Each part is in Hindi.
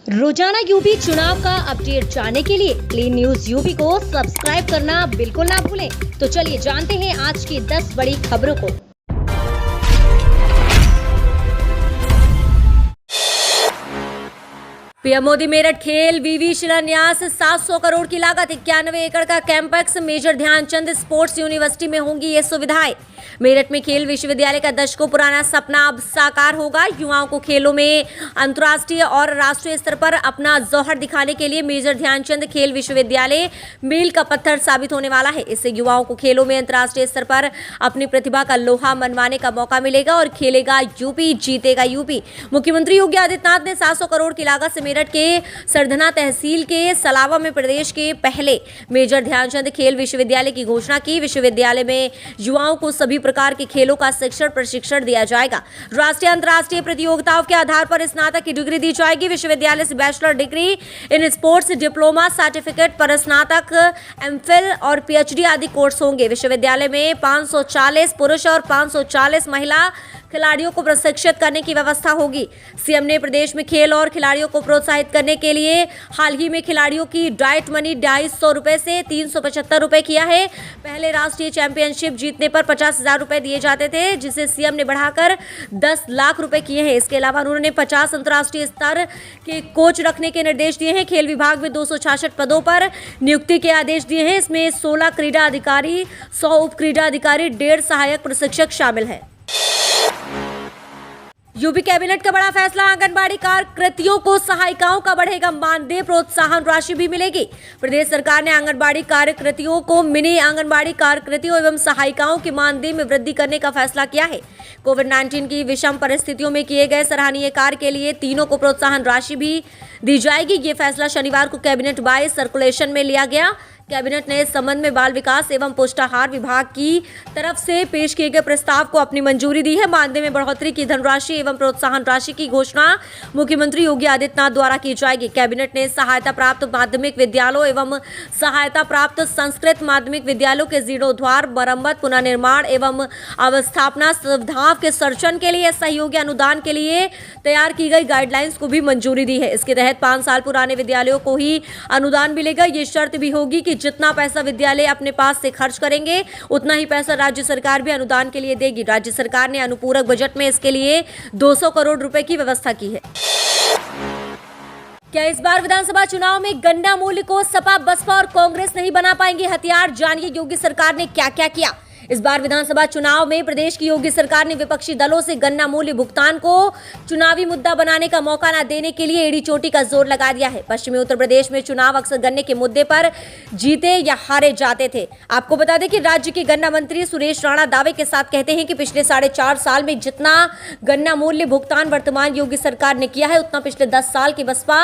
रोजाना यूपी चुनाव का अपडेट जानने के लिए क्लीन न्यूज यूपी को सब्सक्राइब करना बिल्कुल ना भूलें। तो चलिए जानते हैं आज की 10 बड़ी खबरों को। पीएम मोदी मेरठ खेल वीवी शिलान्यास 700 करोड़ की लागत 91 एकड़ का campus major Dhyanchand sports university में होंगी ये सुविधाएं। मेरठ में खेल विश्वविद्यालय का दशकों पुराना सपना अब साकार होगा। युवाओं को खेलों में अंतर्राष्ट्रीय और राष्ट्रीय स्तर पर अपना जौहर दिखाने के लिए मेजर ध्यानचंद खेल विश्वविद्यालय मील का पत्थर साबित होने वाला है। इससे युवाओं को खेलों में अंतर्राष्ट्रीय स्तर पर अपनी प्रतिभा का लोहा मनवाने का मौका मिलेगा और खेलेगा यूपी, जीतेगा यूपी। मुख्यमंत्री योगी आदित्यनाथ ने 700 करोड़ की लागत से मेरठ के सरधना तहसील के सलावा में प्रदेश के पहले मेजर ध्यानचंद खेल विश्वविद्यालय की घोषणा की। विश्वविद्यालय में युवाओं को सभी प्रकार के खेलों का प्रशिक्षण दिया जाएगा। राष्ट्रीय अंतर्राष्ट्रीय प्रतियोगिताओं के आधार पर स्नातक की डिग्री दी जाएगी। विश्वविद्यालय से bachelor degree in sports, diploma, certificate पर स्नातक, एमफिल और पीएचडी आदि कोर्स होंगे। विश्वविद्यालय में 540 पुरुष और 540 महिला खिलाड़ियों को प्रशिक्षित करने की व्यवस्था होगी। सीएम ने प्रदेश में खेल और खिलाड़ियों को प्रोत्साहित करने के लिए हाल ही में खिलाड़ियों की डाइट मनी 250 रुपए से 375 रुपए किया है। पहले राष्ट्रीय चैंपियनशिप जीतने पर 50,000 रुपए दिए जाते थे, जिसे सीएम ने बढ़ाकर 10 लाख रुपए किए हैं। इसके अलावा उन्होंने 50 अंतर्राष्ट्रीय स्तर के कोच रखने के निर्देश दिए हैं। खेल विभाग में 266 पदों पर नियुक्ति के आदेश दिए हैं। इसमें 16 क्रीडा अधिकारी, 100 उप क्रीडा अधिकारी, 1.5 सहायक प्रशिक्षक शामिल है। यूपी कैबिनेट का बड़ा फैसला, आंगनबाड़ी कार्यकर्तियों को सहायिकाओं का बढ़ेगा मानदेय, प्रोत्साहन राशि भी मिलेगी। प्रदेश सरकार ने आंगनबाड़ी कार्यकर्तियों को मिनी आंगनबाड़ी कार्यकर्तियों एवं सहायिकाओं के मानदेय में वृद्धि करने का फैसला किया है। कोविड-19 की विषम परिस्थितियों में किए गए सराहनीय कार्य के लिए तीनों को प्रोत्साहन राशि भी दी जाएगी। ये फैसला शनिवार को कैबिनेट बाय सर्कुलेशन में लिया गया। कैबिनेट ने इस संबंध में बाल विकास एवं पुष्टाहार विभाग की तरफ से पेश किए गए प्रस्ताव को अपनी मंजूरी दी है। मानदेय में बढ़ोतरी की धनराशि एवं प्रोत्साहन राशि की घोषणा मुख्यमंत्री योगी आदित्यनाथ द्वारा की जाएगी। कैबिनेट ने सहायता प्राप्त माध्यमिक विद्यालयों एवं सहायता प्राप्त संस्कृत माध्यमिक विद्यालयों के जीर्णोद्धार, मरम्मत, पुनर्निर्माण एवं अवस्थापना सुविधाओं के सर्जन के लिए सहयोगी अनुदान के लिए तैयार की गई गाइडलाइंस को भी मंजूरी दी है। इसके तहत 5 साल पुराने विद्यालयों को ही अनुदान मिलेगा। ये शर्त भी होगी कि जितना पैसा विद्यालय अपने पास से खर्च करेंगे उतना ही पैसा राज्य सरकार भी अनुदान के लिए देगी। राज्य सरकार ने अनुपूरक बजट में इसके लिए 200 करोड़ रुपए की व्यवस्था की है। क्या इस बार विधानसभा चुनाव में गन्ना मूल्य को सपा, बसपा और कांग्रेस नहीं बना पाएंगे हथियार? जानिए योगी सरकार ने क्या क्या किया। इस बार विधानसभा चुनाव में प्रदेश की योगी सरकार ने विपक्षी दलों से गन्ना मूल्य भुगतान को चुनावी मुद्दा बनाने का मौका न देने के लिए एड़ी चोटी का जोर लगा दिया है। पश्चिमी उत्तर प्रदेश में चुनाव अक्सर गन्ने के मुद्दे पर जीते या हारे जाते थे। आपको बता दें कि राज्य के गन्ना मंत्री सुरेश राणा दावे के साथ कहते हैं कि पिछले 4.5 साल में जितना गन्ना मूल्य भुगतान वर्तमान योगी सरकार ने किया है उतना पिछले 10 साल की बसपा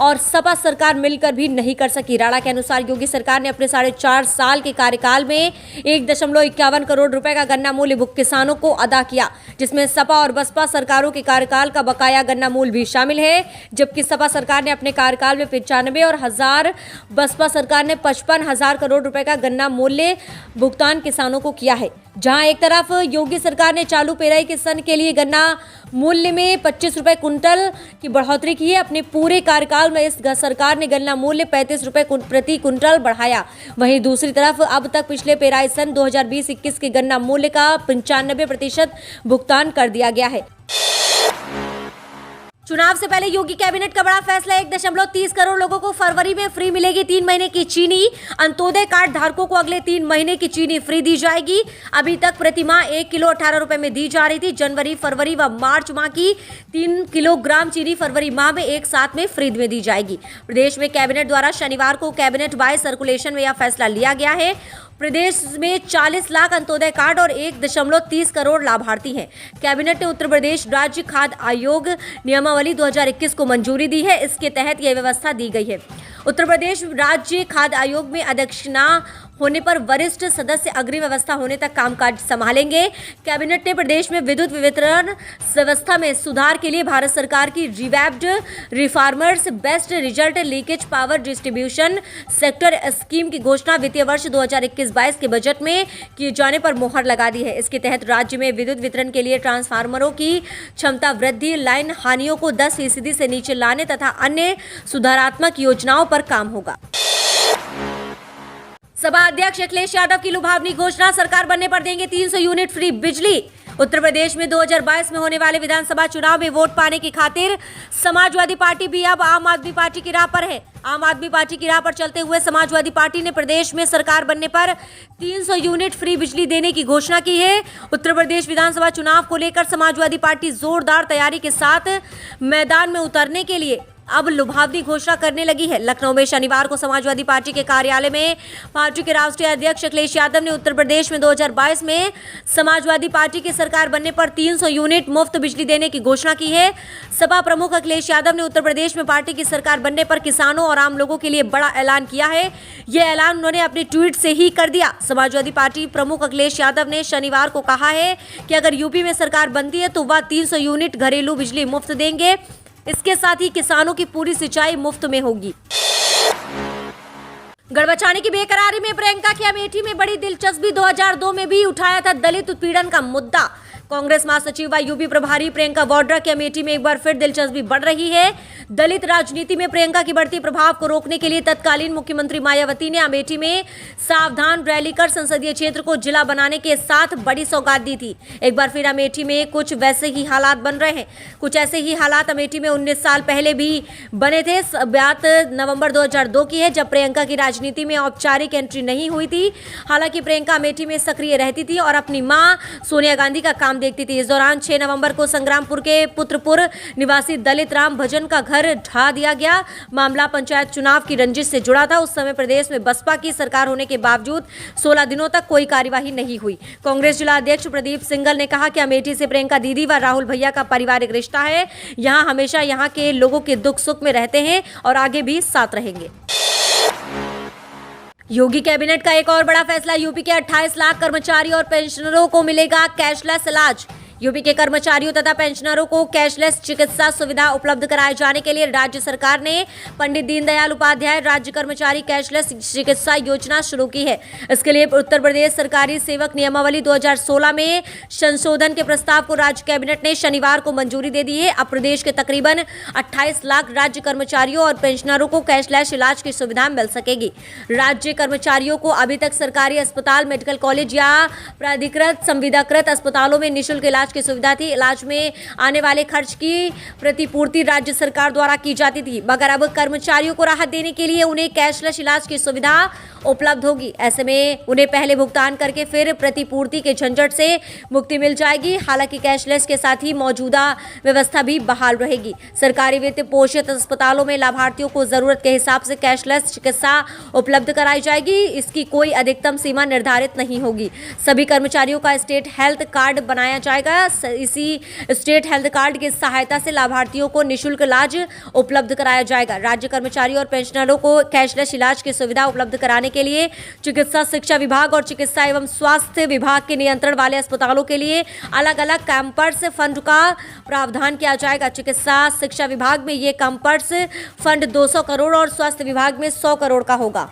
और सपा सरकार मिलकर भी नहीं कर सकी। राणा के अनुसार योगी सरकार ने अपने 4.5 साल के कार्यकाल में 1.51 करोड़ रुपए का गन्ना मूल्य किसानों को अदा किया, जिसमें सपा और बसपा सरकारों के कार्यकाल का बकाया गन्ना मूल्य भी शामिल है। जबकि सपा सरकार ने अपने कार्यकाल में 95 और 1000, बसपा सरकार ने 55,000 करोड़ रुपए का गन्ना मूल्य भुगतान किसानों को किया है। जहां एक तरफ योगी सरकार ने चालू पेराई के सन के लिए गन्ना मूल्य में 25 रुपए कुंटल की बढ़ोतरी की है, अपने पूरे कार्यकाल में इस सरकार ने गन्ना मूल्य 35 रुपए प्रति कुंटल बढ़ाया। वहीं दूसरी तरफ अब तक पिछले पेराई सन 2020-21 के गन्ना मूल्य का 95% भुगतान कर दिया गया है। चुनाव से पहले योगी कैबिनेट का बड़ा फैसला, 1.30 करोड़ लोगों को फरवरी में फ्री मिलेगी 3 महीने की चीनी। अंत्योदय कार्ड धारकों को अगले 3 महीने की चीनी फ्री दी जाएगी। अभी तक प्रति माह 1 किलो 18 रुपए में दी जा रही थी। जनवरी, फरवरी व मार्च माह की 3 किलोग्राम चीनी फरवरी माह में एक साथ में फ्री में दी जाएगी। प्रदेश में कैबिनेट द्वारा शनिवार को कैबिनेट बाय सर्कुलेशन में यह फैसला लिया गया है। प्रदेश में 40 लाख अंत्योदय कार्ड और 1.30 करोड़ लाभार्थी हैं। कैबिनेट ने उत्तर प्रदेश राज्य खाद्य आयोग नियमावली 2021 को मंजूरी दी है। इसके तहत यह व्यवस्था दी गई है। उत्तर प्रदेश राज्य खाद्य आयोग में अध्यक्षना होने पर वरिष्ठ सदस्य अग्रिम अवस्था होने तक कामकाज संभालेंगे। कैबिनेट ने प्रदेश में विद्युत वितरण व्यवस्था में सुधार के लिए भारत सरकार की revamped reformers best result leakage power distribution sector scheme की घोषणा वित्तीय वर्ष 2021-22 के बजट में किए जाने पर मोहर लगा दी है। इसके तहत राज्य में विद्युत वितरण के लिए ट्रांसफार्मरों की क्षमता वृद्धि, लाइन हानियों को 10% से नीचे लाने तथा अन्य सुधारात्मक योजनाओं पर काम होगा। सभा अध्यक्ष अखिलेश यादव की लुभावनी घोषणा, सरकार बनने पर देंगे 300 यूनिट फ्री बिजली। उत्तर प्रदेश में 2022 में होने वाले विधानसभा चुनाव में वोट पाने की खातिर समाजवादी पार्टी भी अब आम आदमी पार्टी की राह पर है। आम आदमी पार्टी की राह पर चलते हुए समाजवादी पार्टी ने प्रदेश में सरकार बनने पर 300 यूनिट फ्री बिजली देने की घोषणा की है। उत्तर प्रदेश विधानसभा चुनाव को लेकर समाजवादी पार्टी जोरदार तैयारी के साथ मैदान में उतरने के लिए अब लुभावनी घोषणा करने लगी है। लखनऊ में शनिवार को समाजवादी पार्टी के कार्यालय में पार्टी के राष्ट्रीय अध्यक्ष अखिलेश यादव ने उत्तर प्रदेश में 2022 में समाजवादी पार्टी की सरकार बनने पर 300 यूनिट मुफ्त बिजली देने की घोषणा की है। सपा प्रमुख अखिलेश यादव ने उत्तर प्रदेश में पार्टी की सरकार बनने पर किसानों और आम लोगों के लिए बड़ा ऐलान किया है। यह ऐलान उन्होंने अपने ट्वीट से ही कर दिया। समाजवादी पार्टी प्रमुख अखिलेश यादव ने शनिवार को कहा है कि अगर यूपी में सरकार बनती है तो वह 300 यूनिट घरेलू बिजली मुफ्त देंगे। इसके साथ ही किसानों की पूरी सिंचाई मुफ्त में होगी। गढ़ बचाने की बेकरारी में प्रियंका की अमेठी में बड़ी दिलचस्पी, 2002 में भी उठाया था दलित उत्पीड़न का मुद्दा। कांग्रेस महासचिव व यूपी प्रभारी प्रियंका वाड्रा की अमेठी में एक बार फिर दिलचस्पी बढ़ रही है। दलित राजनीति में प्रियंका की बढ़ती प्रभाव को रोकने के लिए तत्कालीन मुख्यमंत्री मायावती ने अमेठी में सावधान रैली कर संसदीय क्षेत्र को जिला बनाने के साथ बड़ी सौगात दी थी। एक बार फिर अमेठी में कुछ वैसे ही हालात बन रहे हैं। कुछ ऐसे ही हालात अमेठी में 19 साल पहले भी बने थे। बात नवंबर 2002 की है, जब प्रियंका की राजनीति में औपचारिक एंट्री नहीं हुई थी। हालांकि प्रियंका अमेठी में सक्रिय रहती थी और अपनी मां सोनिया गांधी का काम देखती थी। इस दौरान 6 नवंबर को संग्रामपुर के पुत्रपुर निवासी दलित राम भजन का घर ढा दिया गया। मामला पंचायत चुनाव की रंजिश से जुड़ा था। उस समय प्रदेश में बसपा की सरकार होने के बावजूद 16 दिनों तक कोई कार्यवाही नहीं हुई। कांग्रेस जिला अध्यक्ष प्रदीप सिंगल ने कहा कि अमेठी से प्रियंका दीदी व राहुल भैया का पारिवारिक रिश्ता है। यहां हमेशा यहां के लोगों के दुख सुख में रहते हैं और आगे भी साथ रहेंगे। योगी कैबिनेट का एक और बड़ा फैसला, यूपी के 28 लाख कर्मचारियों और पेंशनरों को मिलेगा कैशलेस इलाज। यूपी के कर्मचारियों तथा पेंशनरों को कैशलेस चिकित्सा सुविधा उपलब्ध कराए जाने के लिए राज्य सरकार ने पंडित दीनदयाल उपाध्याय राज्य कर्मचारी कैशलेस चिकित्सा योजना शुरू की है। इसके लिए उत्तर प्रदेश सरकारी सेवक नियमावली 2016 में संशोधन के प्रस्ताव को राज्य कैबिनेट ने शनिवार को मंजूरी दे दी है। अब प्रदेश के तकरीबन 28 लाख राज्य कर्मचारियों और पेंशनरों को कैशलेस इलाज की सुविधा मिल सकेगी। राज्य कर्मचारियों को अभी तक सरकारी अस्पताल, मेडिकल कॉलेज या प्राधिकृत संविदाकृत अस्पतालों में निःशुल्क इलाज की सुविधा थी। इलाज में आने वाले खर्च की प्रतिपूर्ति राज्य सरकार द्वारा की जाती थी, मगर अब कर्मचारियों को राहत देने के लिए उन्हें कैशलेस इलाज की सुविधा उपलब्ध होगी। ऐसे में उन्हें पहले भुगतान करके फिर प्रतिपूर्ति के झंझट से मुक्ति मिल जाएगी। हालांकि कैशलेस के साथ ही मौजूदा व्यवस्था भी बहाल रहेगी। सरकारी वित्त पोषित अस्पतालों में लाभार्थियों को जरूरत के हिसाब से कैशलेस चिकित्सा उपलब्ध कराई जाएगी। इसकी कोई अधिकतम सीमा निर्धारित नहीं होगी। सभी कर्मचारियों का स्टेट हेल्थ कार्ड बनाया जाएगा। इसी स्टेट हेल्थ कार्ड की सहायता से लाभार्थियों को निःशुल्क इलाज उपलब्ध कराया जाएगा। राज्य कर्मचारियों और पेंशनरों को कैशलेस इलाज की सुविधा उपलब्ध कराने के लिए चिकित्सा शिक्षा विभाग और चिकित्सा एवं स्वास्थ्य विभाग के नियंत्रण वाले अस्पतालों के लिए अलग अलग कैंपर्स फंड का प्रावधान किया जाएगा। चिकित्सा शिक्षा विभाग में ये कैंपर्स फंड 200 करोड़ और स्वास्थ्य विभाग में 100 करोड़ का होगा।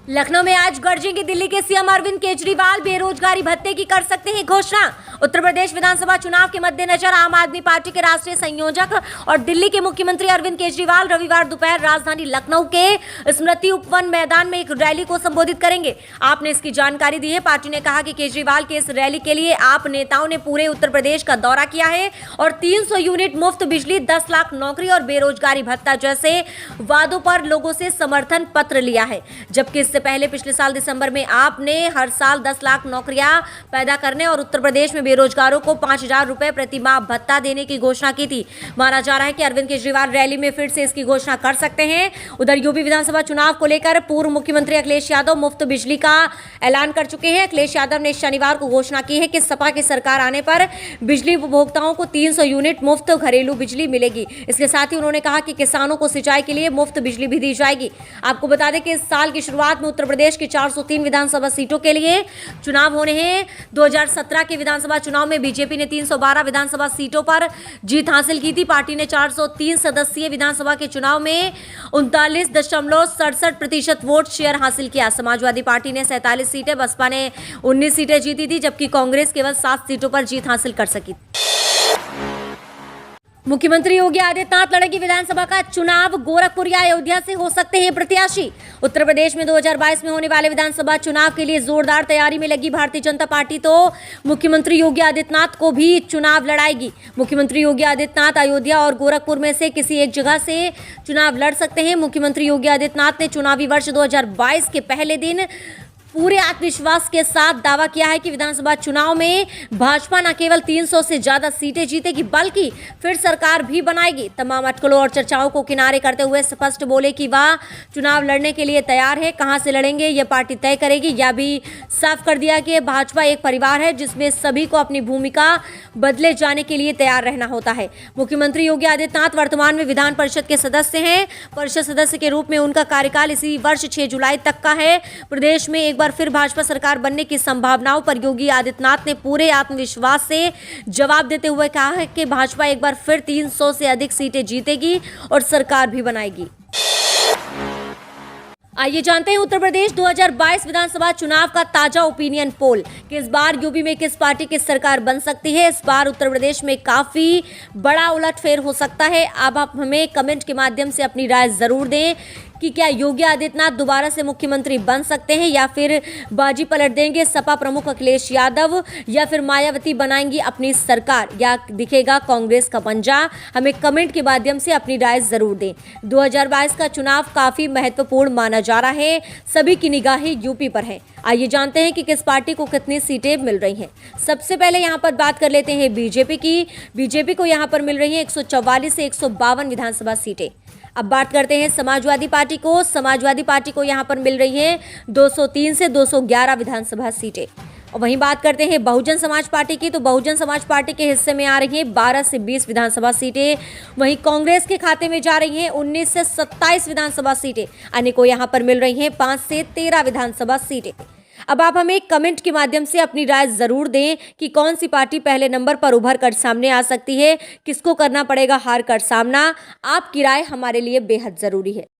लखनऊ में आज गरजेंगे दिल्ली के सीएम अरविंद केजरीवाल, बेरोजगारी भत्ते की कर सकते हैं घोषणा। उत्तर प्रदेश विधानसभा चुनाव के मद्देनजर आम आदमी पार्टी के राष्ट्रीय संयोजक और दिल्ली के मुख्यमंत्री अरविंद केजरीवाल रविवार दोपहर राजधानी लखनऊ के स्मृति उपवन मैदान में एक रैली को संबोधित करेंगे। आपने इसकी जानकारी दी है। पार्टी ने कहा कि केजरीवाल के इस रैली के लिए आप नेताओं ने पूरे उत्तर प्रदेश का दौरा किया है और 300 यूनिट मुफ्त बिजली, 10 लाख नौकरी और बेरोजगारी भत्ता जैसे वादों पर लोगों से समर्थन पत्र लिया है। जबकि इससे पहले पिछले साल दिसंबर में आपने हर साल 10 लाख नौकरियां पैदा करने और उत्तर प्रदेश में बेरोजगारों को 5,000 रुपए प्रति माह भत्ता देने की घोषणा की थी। माना जा रहा है कि अरविंद केजरीवाल रैली में फिर से इसकी घोषणा कर सकते हैं। उधर यूपी विधानसभा चुनाव को लेकर पूर्व मुख्यमंत्री अखिलेश यादव मुफ्त बिजली का ऐलान कर चुके हैं। अखिलेश यादव ने शनिवार को घोषणा की है कि सपा की सरकार आने पर बिजली उपभोक्ताओं को 300 यूनिट मुफ्त घरेलू बिजली मिलेगी। इसके साथ ही उन्होंने कहा कि किसानों को सिंचाई के लिए मुफ्त बिजली भी दी जाएगी। आपको बता दें कि इस साल की शुरुआत में उत्तर प्रदेश की 403 विधानसभा सीटों के लिए चुनाव होने हैं। 2017 के विधानसभा चुनाव में बीजेपी ने 312 विधानसभा सीटों पर जीत हासिल की थी। पार्टी ने 403 सदस्यीय विधानसभा के चुनाव में 39.67% वोट शेयर हासिल किया। समाजवादी पार्टी ने 47 सीटें, बसपा ने 19 सीटें जीती थी, जबकि कांग्रेस केवल 7 सीटों पर जीत हासिल कर सकी। मुख्यमंत्री योगी आदित्यनाथ लड़ेंगे विधानसभा का चुनाव। गोरखपुर या अयोध्या से हो सकते हैं प्रत्याशी। उत्तर प्रदेश में 2022 में होने वाले विधानसभा चुनाव के लिए जोरदार तैयारी में लगी भारतीय जनता पार्टी तो मुख्यमंत्री योगी आदित्यनाथ को भी चुनाव लड़ाएगी। मुख्यमंत्री योगी आदित्यनाथ अयोध्या और गोरखपुर में से किसी एक जगह से चुनाव लड़ सकते हैं। मुख्यमंत्री योगी आदित्यनाथ ने चुनावी वर्ष 2022 के पहले दिन पूरे आत्मविश्वास के साथ दावा किया है कि विधानसभा चुनाव में भाजपा न केवल 300 से ज्यादा सीटें जीतेगी बल्कि फिर सरकार भी बनाएगी। तमाम अटकलों और चर्चाओं को किनारे करते हुए स्पष्ट बोले कि वह चुनाव लड़ने के लिए तैयार है। कहां से लड़ेंगे यह पार्टी तय करेगी। यह भी साफ कर दिया कि भाजपा एक परिवार है जिसमें सभी को अपनी भूमिका बदले जाने के लिए तैयार रहना होता है। मुख्यमंत्री योगी आदित्यनाथ वर्तमान में विधान परिषद के सदस्य हैं। परिषद सदस्य के रूप में उनका कार्यकाल इसी वर्ष 6 जुलाई तक का है। प्रदेश में एक बार फिर भाजपा सरकार बनने की संभावनाओं पर योगी आदित्यनाथ ने पूरे आत्मविश्वास से जवाब देते हुए कहा है कि भाजपा एक बार फिर 300 से अधिक सीटें जीतेगी और सरकार भी बनाएगी। आइए जानते हैं उत्तर प्रदेश 2022 विधानसभा चुनाव का ताजा ओपिनियन पोल कि इस बार यूपी में किस पार्टी की सरकार बन सकती है। इस बार उत्तर प्रदेश में काफी बड़ा उलटफेर हो सकता है। अब आप हमें कमेंट के माध्यम से अपनी राय जरूर दें कि क्या योगी आदित्यनाथ दोबारा से मुख्यमंत्री बन सकते हैं या फिर बाजी पलट देंगे सपा प्रमुख अखिलेश यादव, या फिर मायावती बनाएंगी अपनी सरकार, या दिखेगा कांग्रेस का पंजा। हमें कमेंट के माध्यम से अपनी राय जरूर दें। 2022 का चुनाव काफी महत्वपूर्ण माना जा रहा है। सभी की निगाहें यूपी पर है। आइए जानते हैं कि किस पार्टी को कितनी सीटें मिल रही हैं। सबसे पहले यहाँ पर बात कर लेते हैं बीजेपी की। बीजेपी को यहाँ पर मिल रही है 144 से 152 विधानसभा सीटें। अब बात करते हैं समाजवादी पार्टी को। समाजवादी पार्टी को यहाँ पर मिल रही है 203 से 211 विधानसभा सीटें। और वहीं बात करते हैं बहुजन समाज पार्टी की, तो बहुजन समाज पार्टी के हिस्से में आ रही हैं 12 से 20 विधानसभा सीटें। वहीं कांग्रेस के खाते में जा रही हैं 19 से 27 विधानसभा सीटें। अन्य को यहाँ पर मिल रही हैं 5 से 13 विधानसभा सीटें। अब आप हमें कमेंट के माध्यम से अपनी राय जरूर दें कि कौन सी पार्टी पहले नंबर पर उभर कर सामने आ सकती है, किसको करना पड़ेगा हार कर सामना। आपकी राय हमारे लिए बेहद जरूरी है।